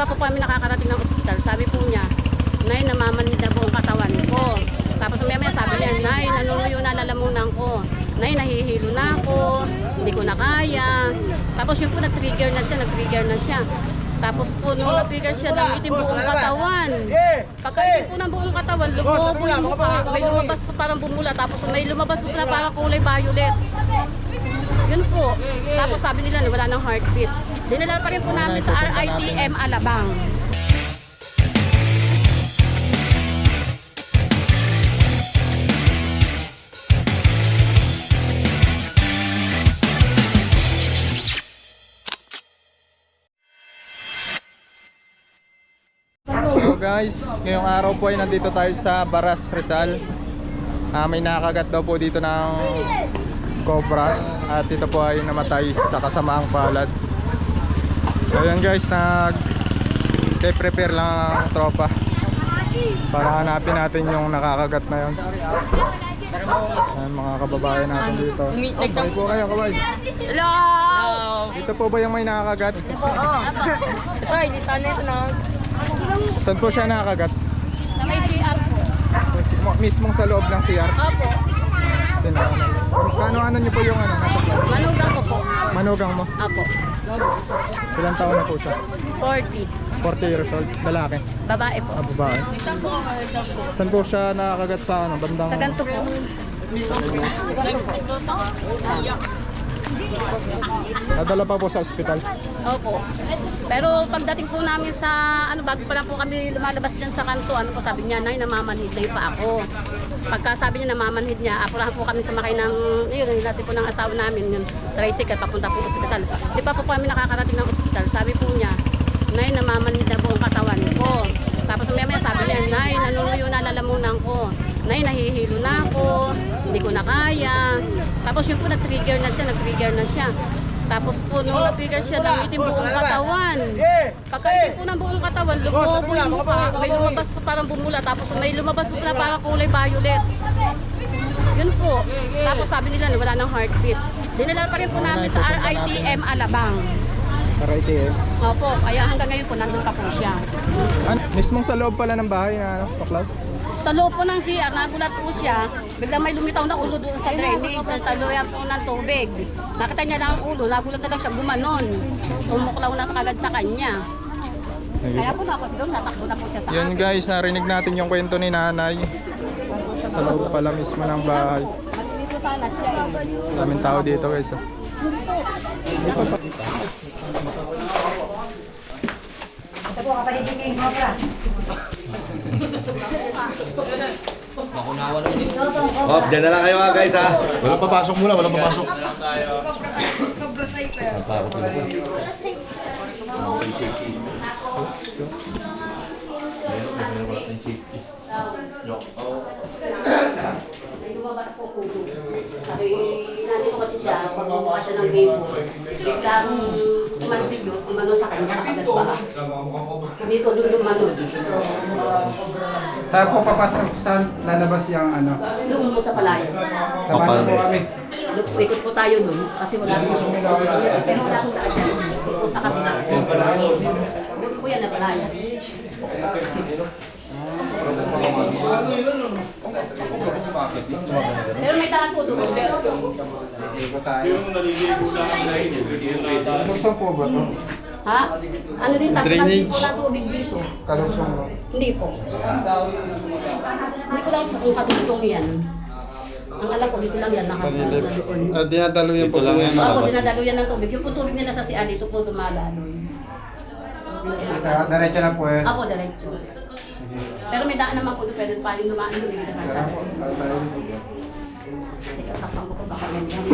pa po kami nakakarating ng ospital, sabi po niya, Nay, namamanhid na buong katawan ko. Tapos may sabi niya, Nay, nanunuyo na lalamunan ko. Nay, nahihilo na ako, hindi ko na kaya. Tapos yun po, nag-trigger na siya. Tapos po, nung nag-trigger siya, nangitim buong katawan. Pagkaitim po ng buong katawan, lumobo yung mukha. May lumabas po parang bumula. Tapos may lumabas po na parang kulay violet. Yun po. Tapos sabi nila, wala ng heartbeat. Dinala pa rin po namin sa RITM Alabang. So guys, ngayong araw po ay nandito tayo sa Baras, Rizal. May nakakagat daw po dito ng cobra at ito po ay namatay sa kasamaang palad. So ayan guys, nag-prepare lang ang tropa para hanapin natin yung nakakagat na yun. Ayan, mga kababayan natin dito. Kabay po kayo, kabay. Hello! Dito po ba yung may nakakagat? Ito, ilitan na ito na. Saan po siya nakakagat? Sa may CR po. Mismong sa loob ng CR? Opo. Ano niyo po yung ano? Manugang ko po. Manugang mo? Opo. Ilang taon na po siya? 40. 40 years old, lalaki. Babae po. Babae. Saan po siya nakakagat sa ano? Bandang... Sa ganito po. Nadala pa po sa ospital. Opo. Pero pagdating po namin sa bago pa lang po kami lumalabas diyan sa kanto, po sabi niya, Nay, namamanhid na pa ako. Pagka sabi niya namamanhid niya, apurahan po kami sumakay ng natin po ng asawa namin, yung tricycle papunta po sa ospital. Di pa po kami nakakarating ng ospital, sabi po niya, Nay, namamanhid na buong katawan ko. Tapos may sabi niya, Nay, nanunuyo na lalamunan ko. Nay, nahihilo na ako, hindi ko na kaya. Tapos yun po, nag-trigger na siya. Tapos po, nung nag-trigger siya, nangitim buong katawan. Pagkaitim po ng buong katawan, lumobo yung mukha. May lumabas po parang bumula. Tapos may lumabas po na parang kulay violet. Yun po. Tapos sabi nila, wala ng heartbeat. Dinala pa rin po namin sa RITM Alabang. RITM? Opo, kaya hanggang ngayon po, nandun pa po siya. Mismong sa loob pala ng bahay na Tuklaw? Sa loob po ng CR, nagulat po siya. Biglang may lumitaw na ulo doon sa drainage, sa taluyan po ng tubig. Nakita niya lang ang ulo, nagulat na lang siya, gumanon. Tumuklaw na kagad sa kanya. Kaya po napasigaw, natakbo na po siya sa Yun akin. guys, narinig natin yung kwento ni nanay. Sa loob pala mismo ng bahay. Dito sana siya eh. Daming tao dito guys. Ito po, kapatid ni King Cobra. Oh, dyan na lang kayo mga guys ha. Walang papasok muna, walang papasok. May lumabas po ulo. Sabi, nandito kasi siya, magbubuka siya ng game. Biglang tumansilyo, umano sa kanya, agad pa. Dito, doon lumano. Saan po papasok? Saan lalabas yung ano? Doon mo sa palayan. Tabanan po kami. Ikot po tayo doon, kasi wala po. Pero wala akong daan dyan. Doon po sa kabila. Doon po yan na palayan. Pero may daan po doon. Iko tayo. Kalugsong po ba ito? Ha? Ano din, Drainage. po na tubig dito. Kalugsong mo. Hindi po. Hindi ko lang kung katutong yan. Ang alam ko, dito lang yan, nakasunod na doon. Dinadalo yung po lang yan. Ako, dinadalo yan ng tubig. Yung po tubig nila sa CR, dito po dumadalo. Diretso na po yan. Ako, diretso. Pero may daan naman po doon, pwede pa yung dumaan doon, hindi naman sa po. Teka, tapang ko baka yan yan.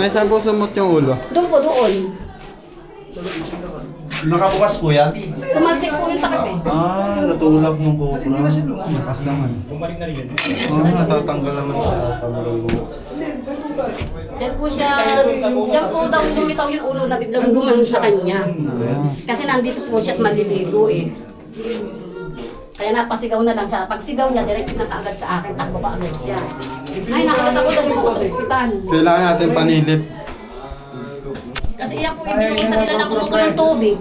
Saan po sumot yung ulo? Doon po, doon. Nakabukas po yan? Tumalsik po yung takip eh. Ah, natulog ng cobra. Lakas naman. Bumalik na rin yun. Oo, natatanggal naman siya. Diyan po siya, diyan po daw lumitaw yung ulo na biglang gumanon sa kanya. Kasi nandito po siya at maliligo eh. Kaya napasigaw na lang siya. Pag sigaw niya, direct na sa agad sa akin, takbo pa agad siya. Ay, nakakatago, dali mo ko sa ospital. Kailangan natin panilip. Kasi iyan po yung binigay sa nila na kumukuha ng tubig.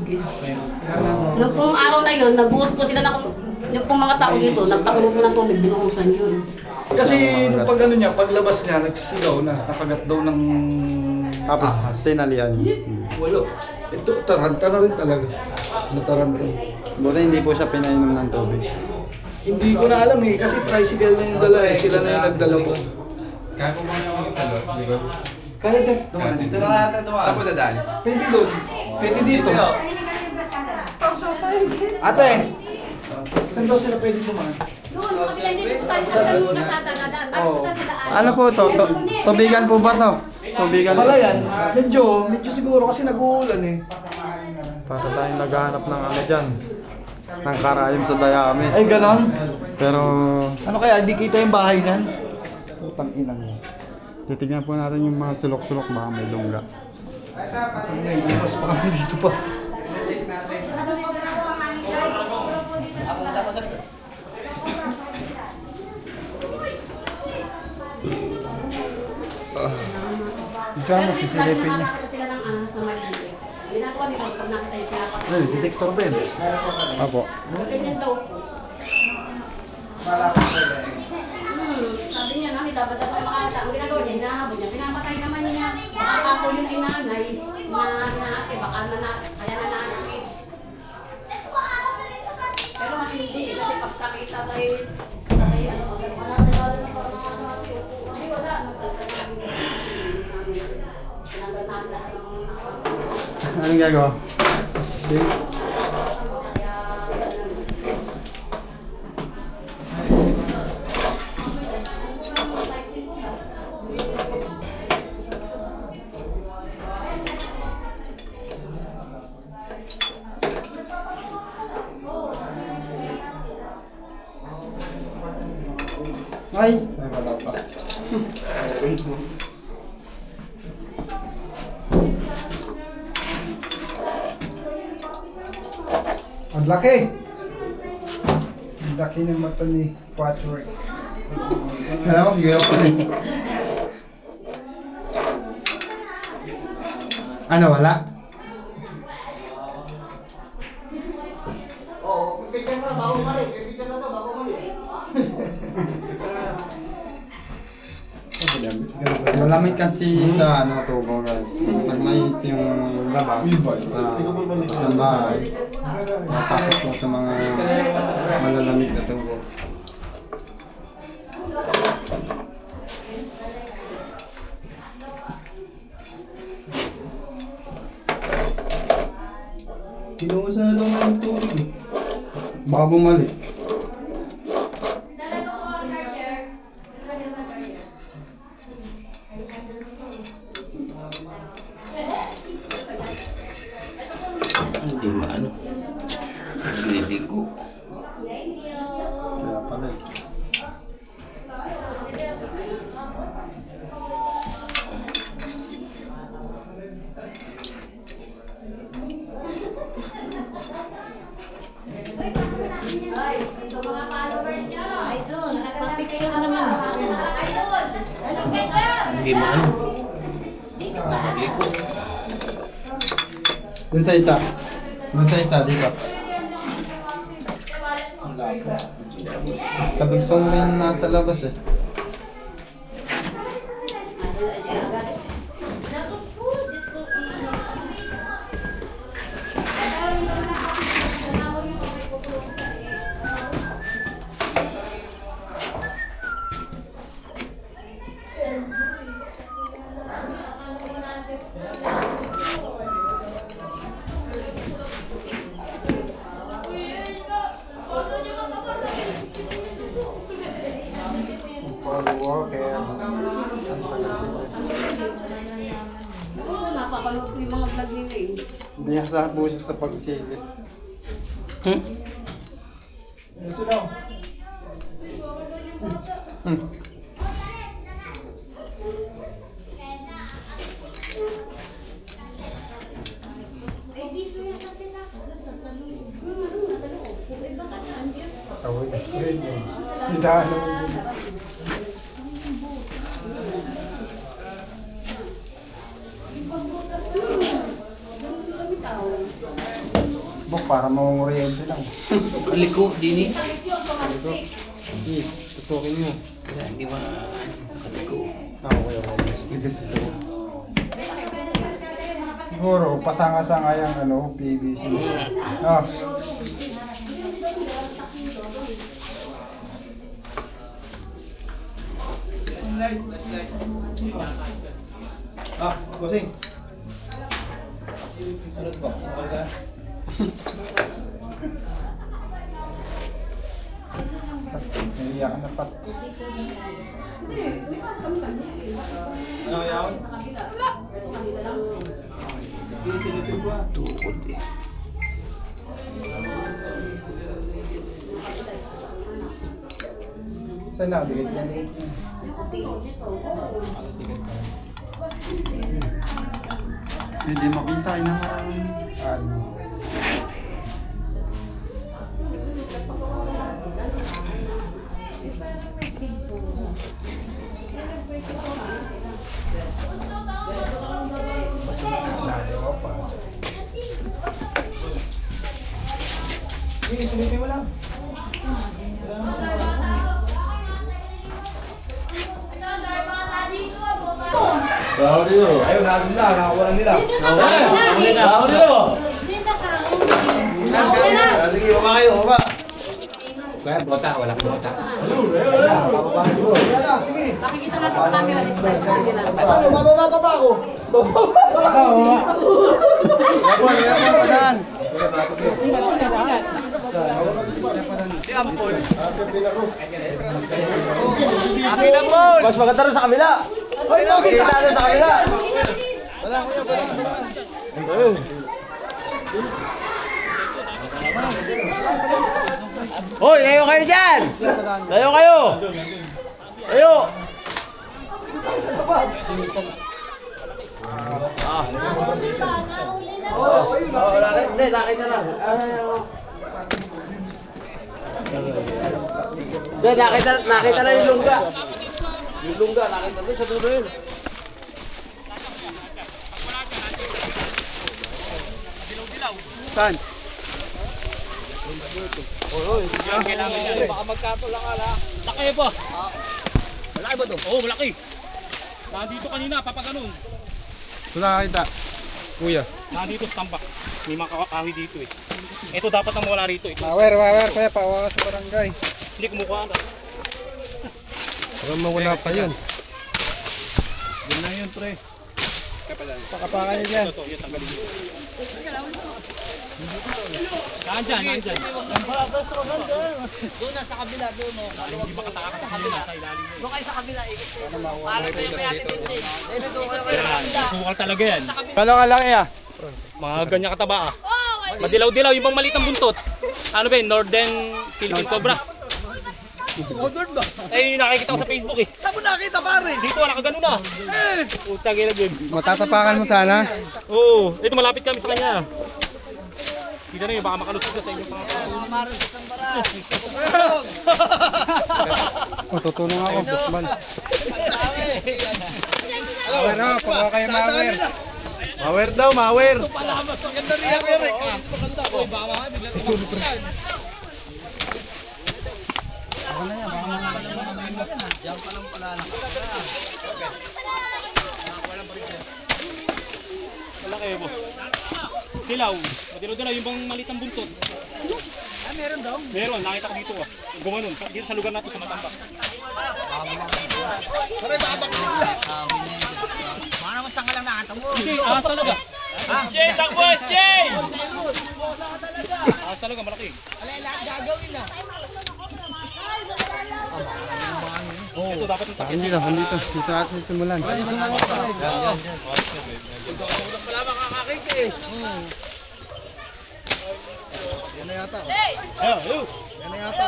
Nung pong araw na yun, nagbuhos po sila ng yung pong mga tao dito, nagpakulo po ng tubig, binuhusan yun. Kasi nung pag ano niya, paglabas niya, nagsisigaw na, nakagat daw ng Tapos tinalian. walo. Ito, taranta na rin talaga. Nataranta. Buti hindi po siya pinainom ng tubig. Hindi ko na alam eh, kasi tricycle na yung dala eh. Sila na yung nagdala po. Kaya kung mga salot, di ba? Kaya dyan, naman, dito na natin naman. Saan po dadaan? Pwede doon. Pwede dito. Ate! Saan daw sila pwede dumaan? Doon, sa kapila hindi po tayo sa kalsada na daan. Bakit po tayo sa daan? Ano po to? Tubigan po ba to? Tubigan. Pala yan, medyo siguro kasi nag-uulan eh. Para tayong naghahanap ng ano dyan. Ng karayom sa dayami. Ay, ganon. Pero Ano kaya, hindi kita yung bahay nan? Putang inang mo. titignan po natin yung mga sulok-sulok, baka may lungga. Ang ngayon, bukas pa kami dito pa. Diyan mo, sisilipin niya. Sila ng ahas na maliit. Ginagawa nila pag nakita yung pinapakita. Ay, detector ba yun? Apo. Ganyan daw po. Sabi niya na, nilabad ako yung makakita. Ang ginagawa niya, hinahabol niya. Pinamatay naman niya. Baka ako yun ay nanay na hinahati. Baka kaya nananakit. Pero mas hindi. Kasi pagkakita tayo, wala. Hindi, wala. Tinanggal namin lahat ng mga Anong gagawa? Ay! Ay, wala pa. Ang laki! Ang laki ng mata ni Patrick. Alam mo, gaya pa rin. Ano, wala? Malamig kasi sa ano tubo guys. Pag mainit yung labas sa bahay, matakot mo sa mga malalamig na tubo. Kinuusa na daw ng tubig eh. Baka bumalik. Hindi maano. Hindi ko. Kaya pala eh. Hindi maano. Hindi ko. Dun sa isa. Dun sa isa, dito. Kabigsong rin nasa labas eh. Oo, napapanood ko yung mga vlog nila eh. Binasahat mo siya sa pagsilip. Facebook para mangunguriente lang. Kaliko, dini. Tusukin mo. Kaya hindi ma... Kaliko. Okay, tigas to. Siguro, pasanga-sanga yung ano, PVC. Ah. Kusing. Sunod po. Okay ka? Naiiyak na pat. Ano yaw? Tukod eh. Saan na? Dikit yan. Hindi makita, inaman. Ano? Ayun, nagod na. Nakakuha nila. Nakakuha nila. Sige, baba kayo. Baba. Kaya bota, walang bota. Makikita natin sa camera, display sa camera. Ano? Bababa ako. Saan? Mas maganda rin sa kabila. Ay, makita rin sa kabila. Hoy, layo kayo dyan! Layo kayo! Layo! Hindi, nakita lang. Hindi, nakita lang yung lungga. Yung lungga, nakita doon sa dulo yun. Saan? Baka magkatulak ka na. Laki ba? Malaki ba to? Oo, malaki. Nandito kanina, papaganon. Wala nakita. Kuya. Nandito sa tambak. May mga kakahoy dito eh. Ito dapat na mawala rito. Ito. Mawer, kuya, pawawa sa barangay. Hindi kumukuha na. Parang mawala pa yun. Yun na yun, pre. Pakapakan niyo dyan. Ito, yun, tanggalin mo. Nandyan, nandyan. Doon na sa kabila, doon no. Hindi ba katakakas sa kabila? Sa ilalim mo. Doon kayo sa kabila, ikot kayo. Para kayo may ate din. Sukal talaga yan. Kano kalaki ah? Mga ganyan kataba ah. Madilaw-dilaw, yung bang malitang buntot. Ano ba yun? Northern Philippine Cobra. Ordered ba? Eh, nakikita ko sa Facebook eh. Saan mo nakita pare? Dito, nakagano na. Utang ina din. Matatapakan mo sana? Oo, ito malapit kami sa kanya. Kita na yun, baka makalusot na sa inyong pangalan. Mamaroon sa sambara. Tutulong ako, Busman. Mawer na, pawawa kayo mawer. Mawer daw, mawer. Wala kayo po. Dilaw. Madilaw-dilaw yung bang malitang buntot. Meron daw. Meron, nakita ko dito ah. Gumanon, dito sa lugar natin sa Matambak. Baka naman saan ka lang nakata mo. Hindi, ahas talaga. Jay, takbos, Jay! Ahas talaga, malaki. Alay, lahat gagawin na. Oh. Ito dapat yung takip. Hindi na, dito. Dito natin simulan. Wala makakakik eh. Yan na yata. Yan na yata.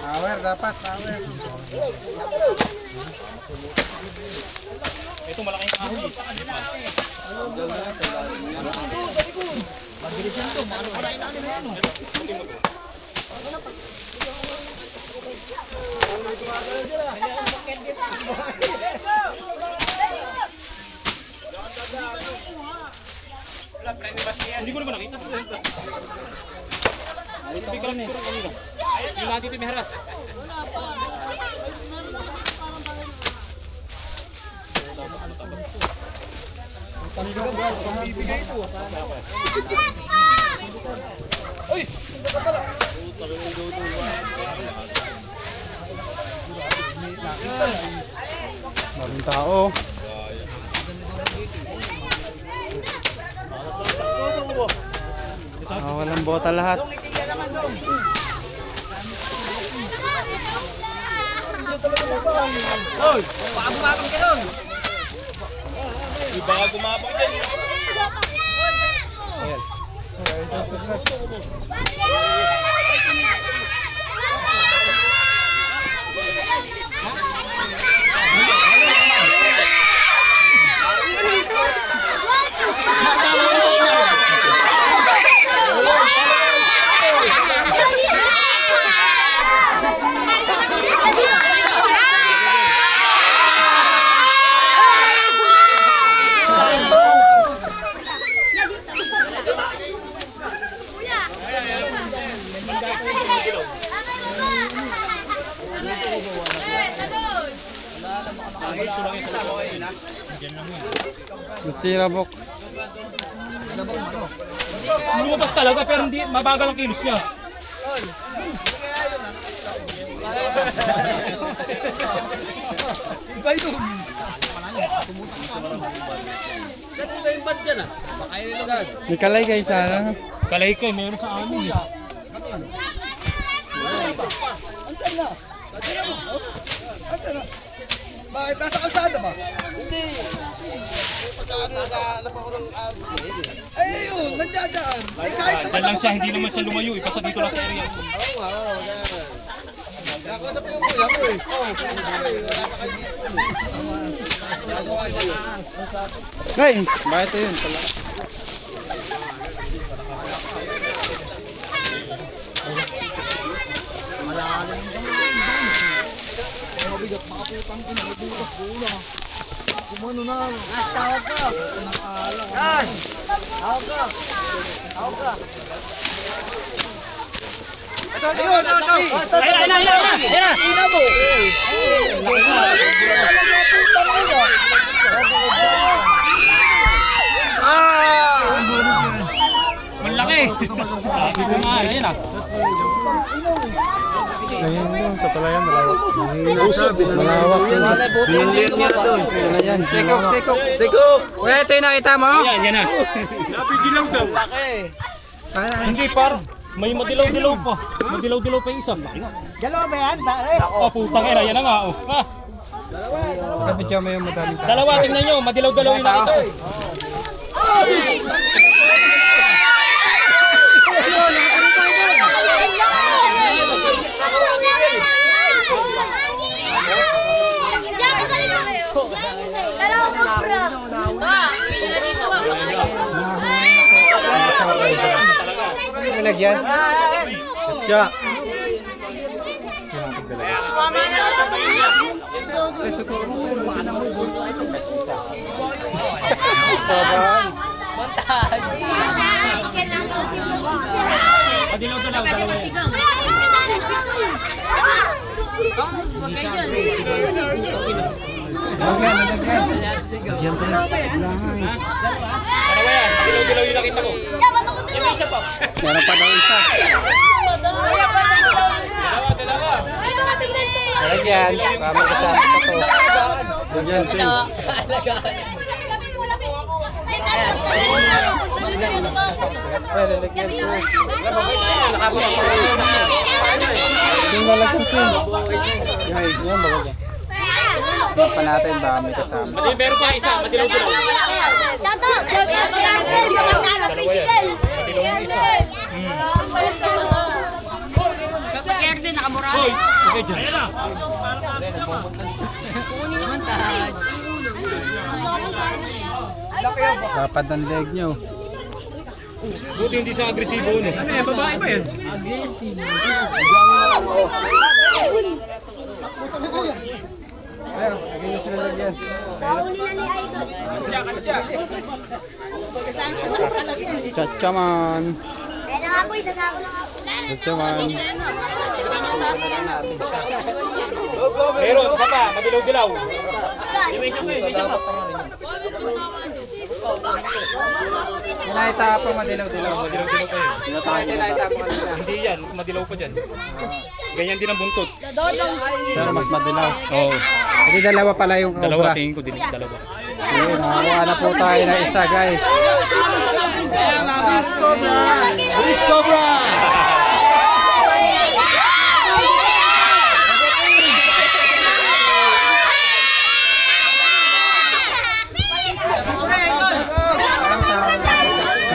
Mawer, dapat, mawer. Ito malaking kahoy. Hindi ko naman nakita. Hindi ka lang nito kanina. Yung natin ito may haras. Maraming tao. Walang bota lahat. Hoy, baka bumabang ka nun. Baka gumabang dyan. Nasira bok. Lumabas talaga pero hindi mabagal ang kilos niya. Iba yun. Dati ba yung band dyan ah? Baka yun yung lugar. May kalay guys sana. Kalay ko, meron sa amin. Antan na. Antan na. Bakit? Nasa kalsada ba? Hindi. Pagkaano nagkahanap ako ng ay yun, nandiyan dyan. Ay kahit naman Dyan lang ako siya, hindi naman nandito, siya lumayo. Ipasa dito lang sa area. Oo nga, oo. Nakasap ko kuya ko eh. Oo. Hey, bakit yun? Kumano na. Tawag ka. Yan. Tawag ka. Tawag ka. Ito. Ayan! Ina mo. Malaki! Sabi ko nga, ayan ah. Ngayon yun, sa palayan, malawak. Malawak yun. Palayan, Siko! Kuya, ito yung nakita mo? Ayan, yan ah. Nabigilaw daw. Laki. Hindi par, may madilaw-dilaw pa. Madilaw-dilaw pa yung isa. Dalawa ba yan? Oh, putang ina, yan na nga oh. Ah, Kapitya mo yung madaming tao. dalawa, tingnan nyo, madilaw-dilaw yung nakita ko. Nilagyan. Kapitya. Madilaw-dilaw, dalawa yan. Dalawa yan, madilaw-dilaw yung nakita ko. Yung isa pa. Meron pa daw isa. Dalawa. Nilagyan. Para kasama pa to. Nilagyan, Sing. Yung lalagyan, Sing. Yan, baga. Pa natin ba may kasama? Meron pa isa, madilaw-dilaw. Hoy, okay dyan. Ayan na. Kapad ng leg nyo. Buti hindi siya agresibo. Ano yan, babae ba yan? Ayun, lagyan nyo sila lagyan. Chachaman. Chachaman. Meron, isa pa, madilaw-dilaw. Nakita pa madilaw-dilaw. Madilaw-dilaw pa yun. Hindi yan, mas madilaw pa dyan. Ganyan din ang buntot. Pero mas madilaw. Oo. Hindi dalawa pala yung Dalawa, cobra. tingin ko din dalawa. Ayun, nakakuha na po tayo na isa guys. Police Cobra! Police Cobra!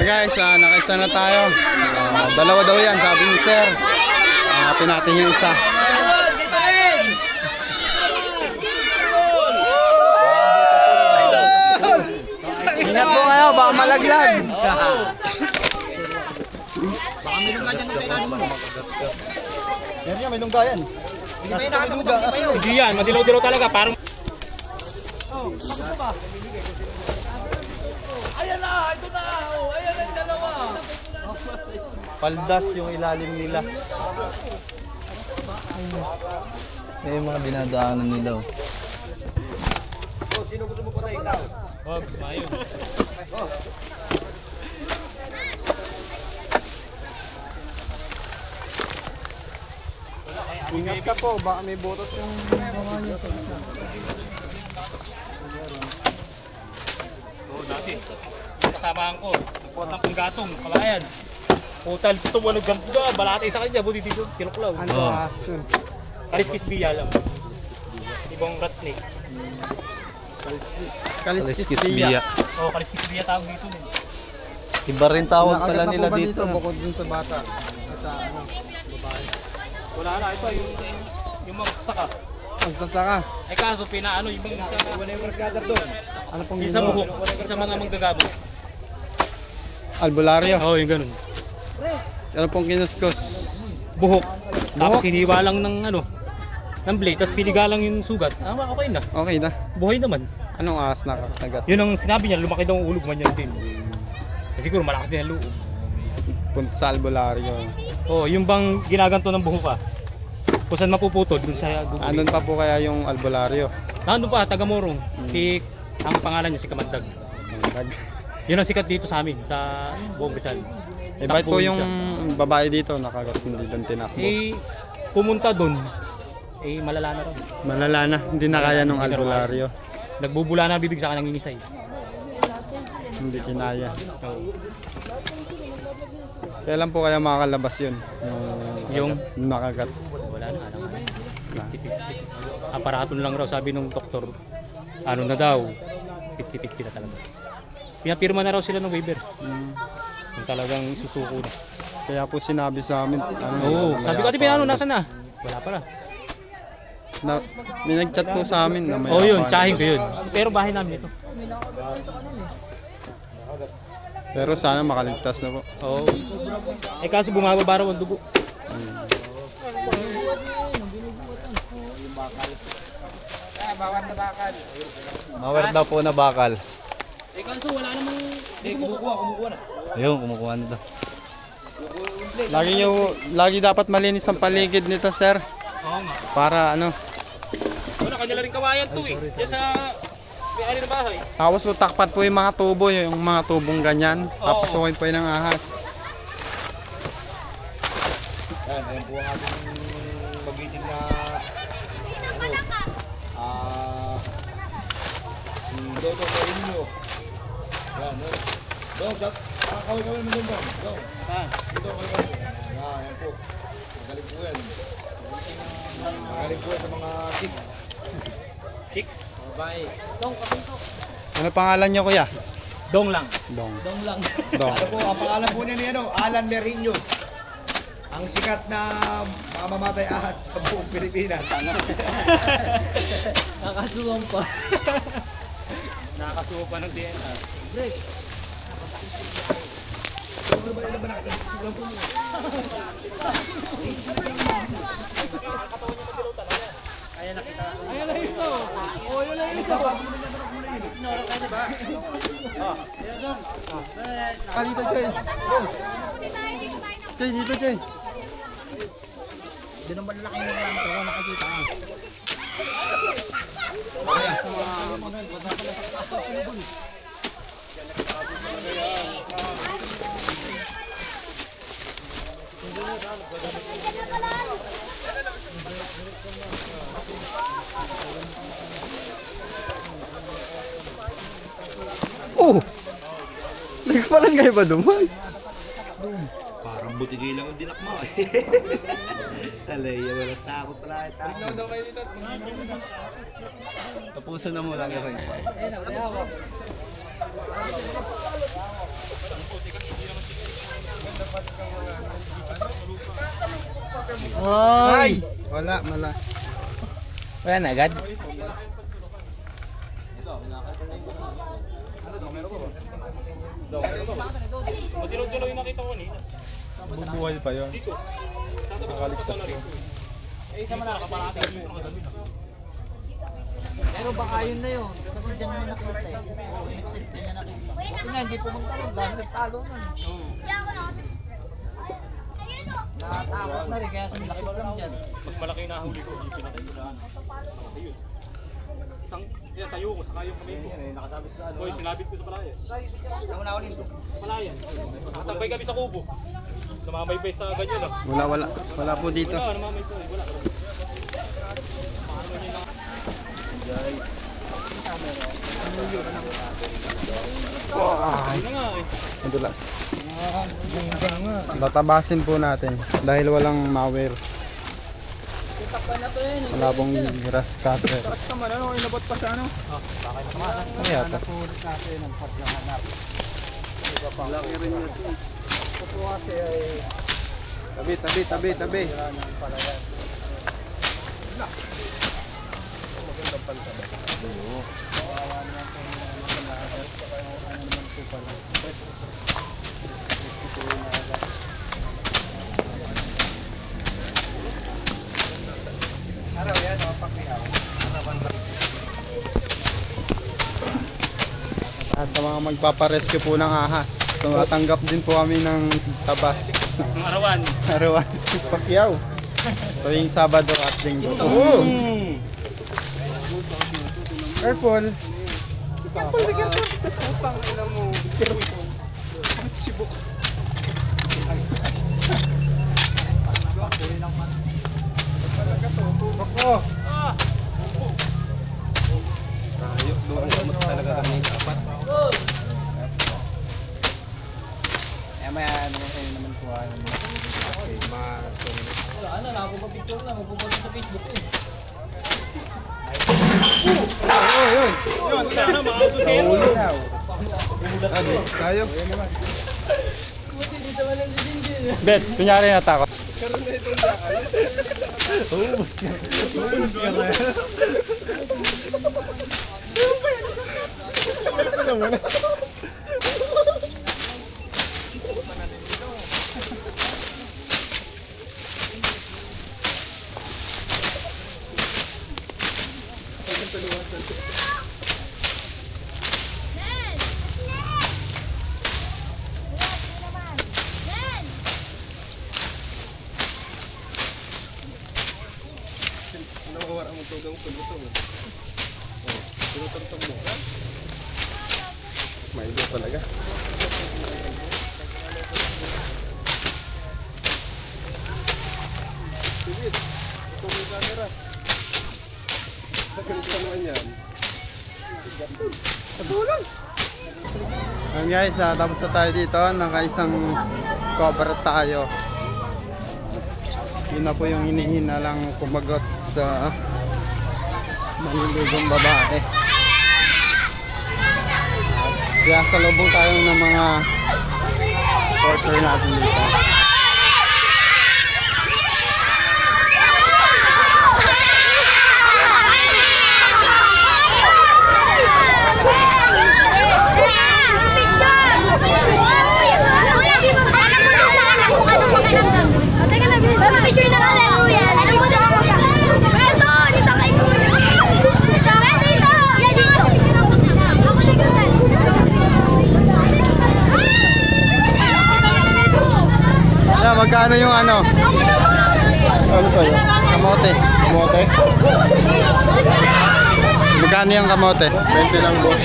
Guys, nakaisa na tayo. Dalawa daw yan, sabi ni sir. Hanapin natin yung isa. Ingat po kayo, baka malaglag. Yan, may lunggayan. Hindi yan, madilaw-dilaw talaga. Parang Ayan na! Ito na! Oh, ayan na yung dalawa! Paldas yung ilalim nila. Yan yung mga dinadaanan nila. Sino gusto mo patay? Ikaw? wag, mayon. Ingat ka po, baka may butot yung Oo, dati. Kasamaan ko, nagpuot ng panggatong, palayan. Putal, tumalog ganito, balate sa kanya, buti dito, tinuklaw. ano asun. Kaliskis biya lang. Ibang rat snake. Kaliskis biya. Oo, kaliskis biya tawag dito. Iba rin tawag pala Nakagat na nila po ba dito. bukod dun sa bata? Wala na, ito yung mga saka. Magsasaka. Eh kaso, pinaano yung mga sa... Ano pong Isa buhok, isa mga manggagabo. albularyo. Oo, yung ganun. Ano pong kinuskos? Buhok. Tapos Buhok? hiniwa lang ng ano, ng blade, tapos piniga lang yung sugat. Okay na. Okay na. Buhay naman. Anong ahas nakakagat? Yun ang sinabi niya, lumaki daw ang ulog man yan din. Siguro malakas din ang loob. Punta sa albularyo. Oo, yung bang ginaganto ng buhok ka. Kung saan mapuputol, dun sa gugulit. Andun pa po kaya yung albularyo? Nandun pa, taga-Morong. Ang pangalan niya, si Kamandag. Yun ang sikat dito sa amin, sa buong Rizal. Eh, bakit po Takbo yung siya. babae dito nakagat hindi doon tinakbo? Eh, pumunta dun, malala na raw. Malala na, hindi na kaya nung albularyo. Nagbubula na ang bibig sa kanyang nangingisay. Hindi kinaya. Oo. Kailan po kaya makakalabas yun? Yung? Nakagat. Wala na, alam nga. Na. Aparaton lang raw, sabi nung doktor. Ano na daw, 50-50 na talaga. Pinapirma na raw sila ng waiver. Yung talagang susuko na. Kaya po sinabi sa amin. Oo, sabi ko, ati pinano, nasa na? Wala pala. May nag-chat po sa amin na may Oo yun, apan. tsahin ko yun. Pero bahay namin ito. Pero sana makaligtas na po. Oo. Eh kaso bumababa raw ang dugo. Mawar daw po na bakal. Eh kaso wala namang... Kumukuha na. Ayun, kumukuha na daw. Lagi dapat malinis ang paligid nito, sir. Oo nga. Para ano, Wala, kanya rin kawayan to eh. Diyan sa... may-ari ng bahay. tapos po takpat po yung mga tubo, yung mga tubong ganyan. Tapos Oo. sukin po yun ng ahas. Yan, ayan po ang ating magiting na si Dodo Marinho. Yan, no? Dong, chat. Kawin mo dun, Dong. Dong. Ah. Dito, kawin mo. Yan po. Magaling po yan. Magaling po yan sa mga chicks. Chicks. Babae. Ano pangalan nyo, kuya? Dong lang. Dong. Dong lang. Dong. Ano po, ang pangalan po niya ni Alan Marinho. Ang sikat na mamamatay ahas sa buong Pilipinas. Nakakasuwang pa. Nakakasuwang pa ng DNA. Kaya nakita. Ayan na ito. Oh, yun na ito. Dito, Jay. Go. Jay, dito, Jay. Hindi naman laki mo lang ito, nakikita ka. Oh! Nagpalan kayo ba duman? Parang butigay lang ang dinak mo eh. Alay, wala takot pala. Tapusan na mo lang yun. Ay! Wala. Wala na agad. Bubuhay pa yun. Nakaligtas yun. Pero baka yun na yun. Kasi dyan na nakita eh. Exit na niya nakita. Buti nga, hindi pumunta ron. Dahil nagtalo nun eh. Nakatakot na rin. Kaya sumilakit lang dyan. Mas malaki na huli ko. Hindi pinatay ko na. Ayun. Isang, yan, tayo ko. Saka yung kamay ko. Nakasabit sa ano. Hoy, sinabit ko sa palaya. Palaya. Nakatambay kami sa kubo. Namamaybay sa ganyan ah. Wala po dito. Wala, namamaybay. Wala. Wow. Ayun na nga eh. Madulas. Tatabasin po natin dahil walang malware. Wala pong grass cutter. Ano inabot pa sa ano? Ano yata? Tabi. At sa mga magpaparescue po ng ahas, tumatanggap din po kami ng tabas. Ang arawan. Arawan. Pakyaw. Tuwing Sabado at Linggo. Careful. Tayo. Bet, kunyari natakot. Maido talaga. Ayan guys, tapos na tayo dito. Nakaisang cobra tayo. Yun na po yung hinihina lang kumagot sa manilugong babae. Kaya salubong tayo ng mga porter natin dito. Magkano yung ano? Ano sa'yo? Kamote. Kamote? Magkano yung kamote? 20 lang, boss.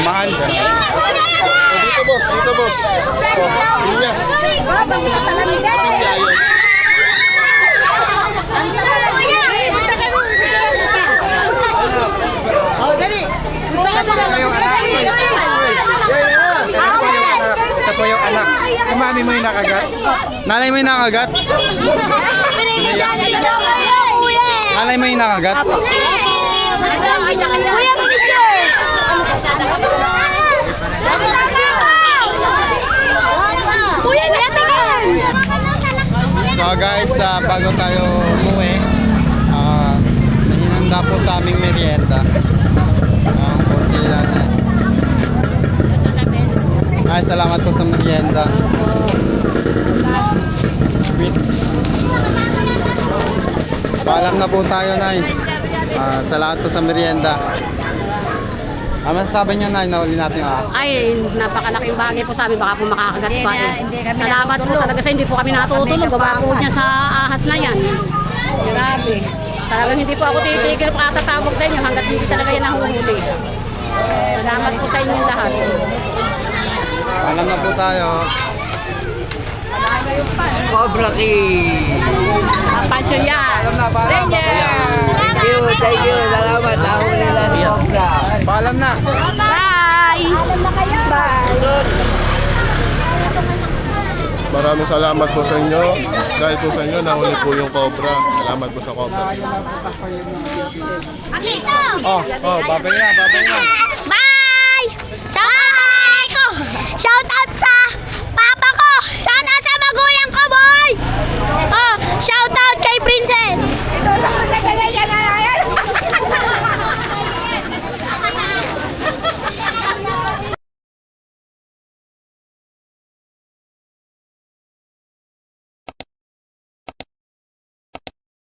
Mahal. Dito, boss. Dito, boss. Yun niya. Ito po yung anak. Yung mami mo yung nakagat? Nanay mo yung nakagat? Nanay mo yung nakagat? So guys, bago tayo umuwi, may hinanda po sa aming merienda. Po sila na. Ay, salamat po sa merienda. Sweet. Paalam na po tayo, Nay. Salamat po sa merienda. Ano sabi niyo, Nay, nahuli natin yung ahas? Ay, napakalaking bagay po sa amin. Baka po makakagat pa eh. Salamat po talaga sa hindi po kami natutulog. Gawa po niya sa ahas na yan. Grabe. Talagang hindi po ako titigil pakatatawag sa inyo hanggat hindi talaga yan nahuhuli. Salamat po sa inyo lahat. Alam na po tayo. Cobra King! Pancho yan. Ranger! Thank you, salamat. Nahuli nila si Cobra. Paalam na. Bye! Bye! Maraming salamat po sa inyo. Dahil po sa inyo, nahuli po yung cobra. Salamat po sa cobra. Oh, babay na, babay na.